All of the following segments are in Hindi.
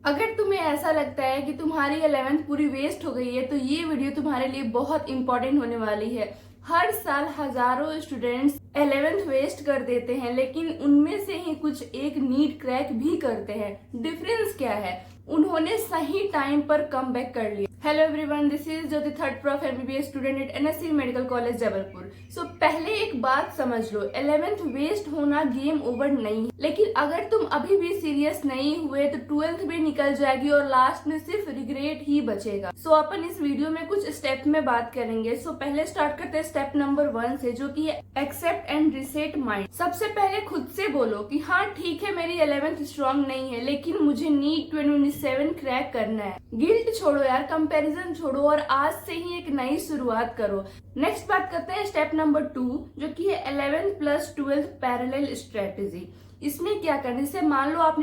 अगर तुम्हें ऐसा लगता है कि तुम्हारी 11th पूरी वेस्ट हो गई है तो ये वीडियो तुम्हारे लिए बहुत इंपॉर्टेंट होने वाली है। हर साल हजारों स्टूडेंट्स 11th वेस्ट कर देते हैं, लेकिन उनमें से ही कुछ एक नीट क्रैक भी करते हैं। डिफरेंस क्या है? उन्होंने सही टाइम पर कम बैक कर लिया। Hello everyone, this is Jyoti third prof MBBS student at NSC medical college Jabalpur. So पहले एक बात समझ लो, 11th वेस्ट होना गेम ओवर नहीं है, लेकिन अगर तुम अभी भी सीरियस नहीं हुए तो 12th भी निकल जाएगी और लास्ट में सिर्फ रिग्रेट ही बचेगा। सो अपन इस वीडियो में कुछ स्टेप में बात करेंगे। सो पहले स्टार्ट करते हैं स्टेप नंबर 1 से, जो कि है एक्सेप्ट एंड रिसेट माइंड। सबसे पहले खुद से बोलो कि हाँ ठीक है, मेरी 11th स्ट्रांग नहीं है, लेकिन मुझे नीट 2027 क्रैक करना है। गिल्ट छोड़ो यार, कंपैरिजन छोड़ो और आज से ही एक नई शुरुआत करो। नेक्स्ट बात करते हैं स्टेप नंबर 2, जो कि है 11th plus 12th parallel strategy. इसमें क्या करने से, मान लो आप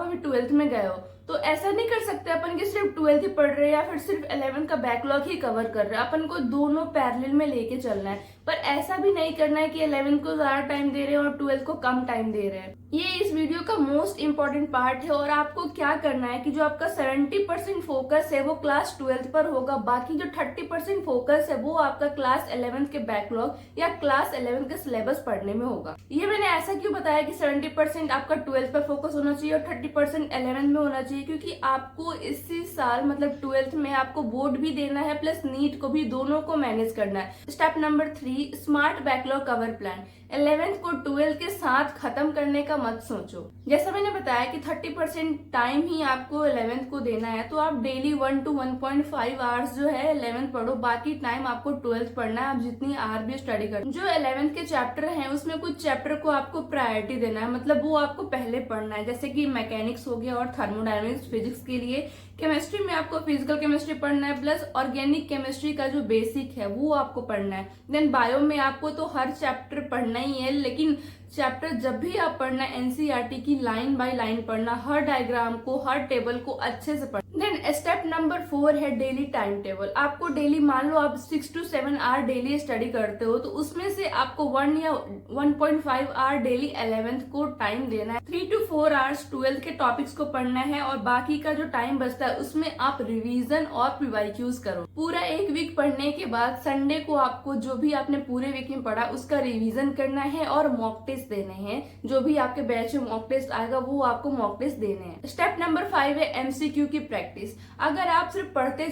अभी 12th में गए हो, तो ऐसा नहीं कर सकते अपन कि सिर्फ 12th ही पढ़ रहे हैं या फिर सिर्फ 11th का बैकलॉग ही कवर कर रहे हैं। अपन को दोनों पैरेलल में लेके चलना है, पर ऐसा भी नहीं करना है कि 11th को ज्यादा टाइम दे रहे हैं और 12th को कम टाइम दे रहे हैं। ये इस वीडियो का मोस्ट इंपॉर्टेंट पार्ट है। और आपको क्या करना है कि जो आपका 70% फोकस है वो क्लास 12th पर होगा, बाकी जो 30% फोकस है वो आपका क्लास 11th के बैकलॉग या क्लास 11th के सिलेबस पढ़ने में होगा। ये मैंने ऐसा क्यों बताया कि 70% आपका 12th पर फोकस होना चाहिए और 30% 11th में होना चाहिए, क्योंकि आपको इसी साल मतलब 12th में आपको बोर्ड भी देना है प्लस नीट को भी, दोनों को मैनेज करना है। Step number 3, smart backlog cover plan. 11th को 12th के साथ खत्म करने का मत सोचो। जैसा मैंने बताया कि 30% टाइम ही आपको 11th को देना है, तो आप डेली 1 to 1.5 आवर्स जो है 11th पढ़ो, बाकी टाइम आपको 12th पढ़ना है। आप जितनी आर भी स्टडी करो, जो 11th के चैप्टर हैं उसमें कुछ चैप्टर को आपको प्रायोरिटी देना है, मतलब वो आपको पहले पढ़ना है। जैसे कि मैकेनिक्स हो गया और थर्मोडायनेमिक्स फिजिक्स के लिए, केमिस्ट्री में आपको फिजिकल केमिस्ट्री पढ़ना है प्लस ऑर्गेनिक केमिस्ट्री का जो बेसिक है वो आपको पढ़ना है। देन बायो में आपको तो हर चैप्टर पढ़ना ही है, लेकिन चैप्टर जब भी आप पढ़ना एनसीईआरटी की लाइन बाय लाइन पढ़ना, हर डायग्राम को हर टेबल को अच्छे से पढ़ना। देन स्टेप नंबर 4 है डेली टाइम टेबल। आपको डेली, मान लो आप 6 to 7 आवर डेली स्टडी करते हो, तो उसमें से आपको 1 या 1.5 आवर डेली 11th को टाइम देना है। 3 to 4 आवर्स 12th के टॉपिक्स को पढ़ना है और बाकी का जो टाइम बचता है उसमें आप रिवीजन और पीवाईक्यूज करो। पूरा एक वीक पढ़ने के बाद संडे को आपको जो भी आपने पूरे वीक में पढ़ा उसका रिवीजन करना है और मॉक टेस्ट देने हैं। जो भी आपके बैच में मॉक टेस्ट आएगा वो आपको मॉक टेस्ट देने हैं। स्टेप नंबर 5 है एमसीक्यू की प्रैक्टिस। अगर आप सिर्फ पढ़ते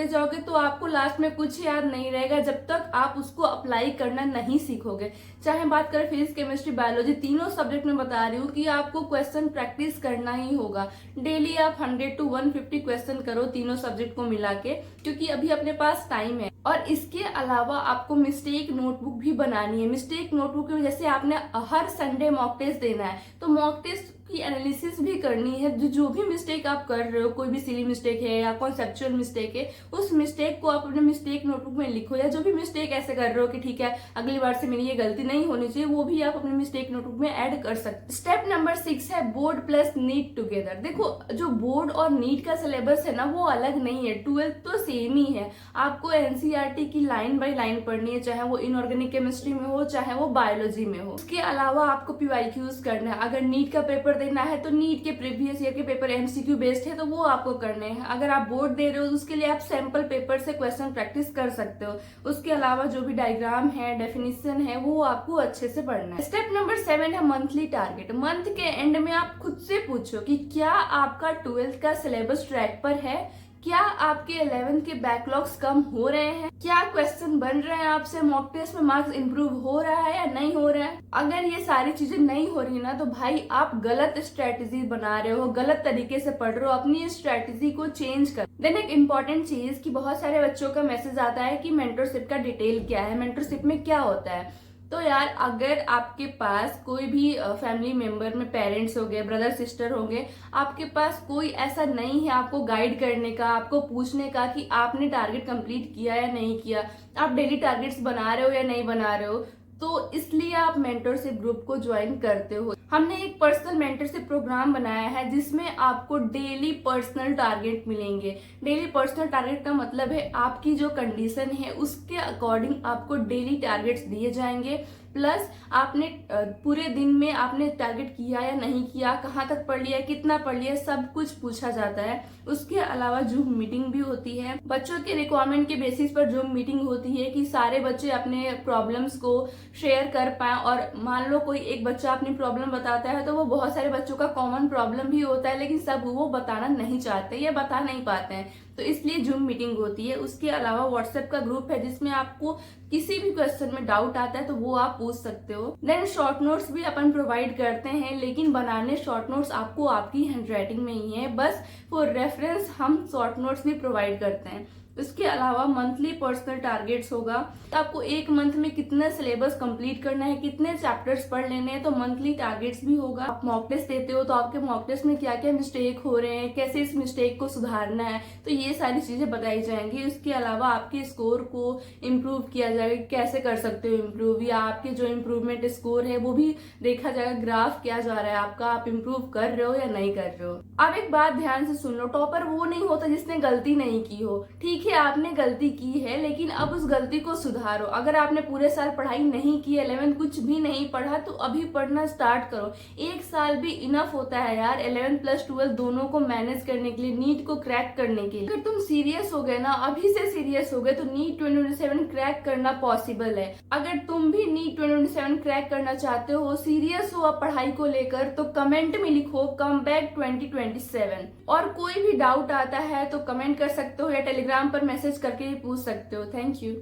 जाओगे तो आपको लास्ट में कुछ याद नहीं रहेगा जब तक आप उसको अप्लाई करना नहीं सीखोगे। चाहे बात करें फिजिक्स केमिस्ट्री बायोलॉजी, तीनों सब्जेक्ट में बता रही हूँ कि आपको क्वेश्चन प्रैक्टिस करना ही होगा। डेली आप 100 to 150 क्वेश्चन करो तीनों सब्जेक्ट को मिला के, क्योंकि अभी अपने पास टाइम है। और इसके अलावा आपको मिस्टेक नोटबुक भी बनानी है। मिस्टेक नोटबुक में जैसे आपने हर संडे मॉक टेस्ट देना है, तो मॉक टेस्ट की एनालिसिस भी करनी है। जो भी मिस्टेक आप कर रहे हो, कोई भी सिली मिस्टेक है या कॉन्सेप्चुअल मिस्टेक है, उस मिस्टेक को आप अपने मिस्टेक नोटबुक में लिखो। या जो भी मिस्टेक ऐसे कर रहे हो कि ठीक है अगली बार से मेरी ये गलती नहीं होनी चाहिए, वो भी आप अपने मिस्टेक नोटबुक में ऐड कर सकते। स्टेप नंबर 6 है बोर्ड प्लस नीट टुगेदर। देखो, जो बोर्ड और नीट का सिलेबस है ना वो अलग नहीं है, 12th तो सेम ही है। आपको एनसीईआरटी की लाइन बाय लाइन पढ़नी है, चाहे वो इनऑर्गेनिक केमिस्ट्री में हो चाहे वो बायोलॉजी में हो। उसके अलावा आपको पीवाईक्यूज करना है। अगर नीट का पेपर देना है तो नीट के प्रीवियस ईयर के पेपर एमसीक्यू बेस्ड है तो वो आपको करने हैं। अगर आप बोर्ड दे रहे हो तो उसके लिए आप सैंपल पेपर से क्वेश्चन प्रैक्टिस कर सकते हो। उसके अलावा जो भी डायग्राम है, डेफिनेशन है, वो आपको अच्छे से पढ़ना है। स्टेप नंबर 7 है मंथली टारगेट। मंथ के एंड में आप खुद से पूछो कि क्या आपका 12th का सिलेबस ट्रैक पर है, क्या आपके 11th के बैकलॉग्स कम हो रहे हैं, क्या क्वेश्चन बन रहे हैं आपसे, मॉक टेस्ट में मार्क्स इंप्रूव हो रहा है या नहीं हो रहा है। अगर ये सारी चीजें नहीं हो रही ना, तो भाई आप गलत स्ट्रेटेजी बना रहे हो, गलत तरीके से पढ़ रहे हो। अपनी स्ट्रेटेजी को चेंज कर। देन एक इम्पॉर्टेंट चीज कि बहुत सारे बच्चों का मैसेज आता है कि मेंटरशिप का डिटेल क्या है, मेंटरशिप में क्या होता है। तो यार, अगर आपके पास कोई भी फैमिली मेंबर में पेरेंट्स हो गए, ब्रदर सिस्टर हो गए, आपके पास कोई ऐसा नहीं है आपको गाइड करने का, आपको पूछने का कि आपने टारगेट कंप्लीट किया या नहीं किया, आप डेली टारगेट्स बना रहे हो या नहीं बना रहे हो, तो इसलिए आप मेंटरशिप ग्रुप को ज्वाइन करते हो। हमने एक पर्सनल मेंटर से प्रोग्राम बनाया है जिसमें आपको डेली पर्सनल टारगेट मिलेंगे। डेली पर्सनल टारगेट का मतलब है आपकी जो कंडीशन है उसके अकॉर्डिंग आपको डेली टारगेट्स दिए जाएंगे, प्लस आपने पूरे दिन में आपने टारगेट किया या नहीं किया, कहाँ तक पढ़ लिया, कितना पढ़ लिया, सब कुछ पूछा जाता है। उसके अलावा जूम मीटिंग भी होती है। बच्चों के रिक्वायरमेंट के बेसिस पर जूम मीटिंग होती है कि सारे बच्चे अपने प्रॉब्लम्स को शेयर कर पाए। और मान लो कोई एक बच्चा अपनी प्रॉब्लम बताता है तो वो बहुत सारे बच्चों का कॉमन प्रॉब्लम भी होता है, लेकिन सब वो बताना नहीं चाहते या बता नहीं पाते हैं, तो इसलिए जूम मीटिंग होती है। उसके अलावा व्हाट्सएप का ग्रुप है जिसमें आपको किसी भी क्वेश्चन में डाउट आता है तो वो आप पूछ सकते हो। देन शॉर्ट नोट्स भी अपन प्रोवाइड करते हैं, लेकिन बनाने शॉर्ट नोट्स आपको आपकी हैंडराइटिंग में ही है, बस फॉर रेफरेंस हम शॉर्ट नोट्स भी प्रोवाइड करते हैं। इसके अलावा मंथली पर्सनल टारगेट्स होगा, तो आपको एक मंथ में कितना सिलेबस कंप्लीट करना है, कितने चैप्टर्स पढ़ लेने हैं, तो मंथली टारगेट्स भी होगा। आप मॉक टेस्ट देते हो तो आपके मॉक टेस्ट में क्या क्या मिस्टेक हो रहे हैं, कैसे इस मिस्टेक को सुधारना है, तो ये सारी चीजें बताई जाएंगी। उसके अलावा आपके स्कोर को इम्प्रूव किया जाएगा, कैसे कर सकते हो इम्प्रूव, या आपके जो इम्प्रूवमेंट स्कोर है वो भी देखा जाएगा, ग्राफ क्या जा रहा है आपका, आप इम्प्रूव कर रहे हो या नहीं कर रहे हो। अब एक बात ध्यान से सुन लो, टॉपर वो नहीं होता जिसने गलती नहीं की हो। ठीक है, आपने गलती की है, लेकिन अब उस गलती को सुधारो। अगर आपने पूरे साल पढ़ाई नहीं की, 11th कुछ भी नहीं पढ़ा, तो अभी पढ़ना स्टार्ट करो। एक साल भी इनफ होता है यार 11th प्लस 12 दोनों को मैनेज करने के लिए, नीट को क्रैक करने के लिए। अगर तुम सीरियस हो गए ना, अभी से सीरियस हो गए, तो नीट 2027 क्रैक करना पॉसिबल है। अगर तुम भी नीट 2027 क्रैक करना चाहते हो, सीरियस हो अब पढ़ाई को लेकर, तो कमेंट में लिखो कम बैक 2027। और कोई भी डाउट आता है तो कमेंट कर सकते हो या टेलीग्राम पर मैसेज करके भी पूछ सकते हो। Thank you.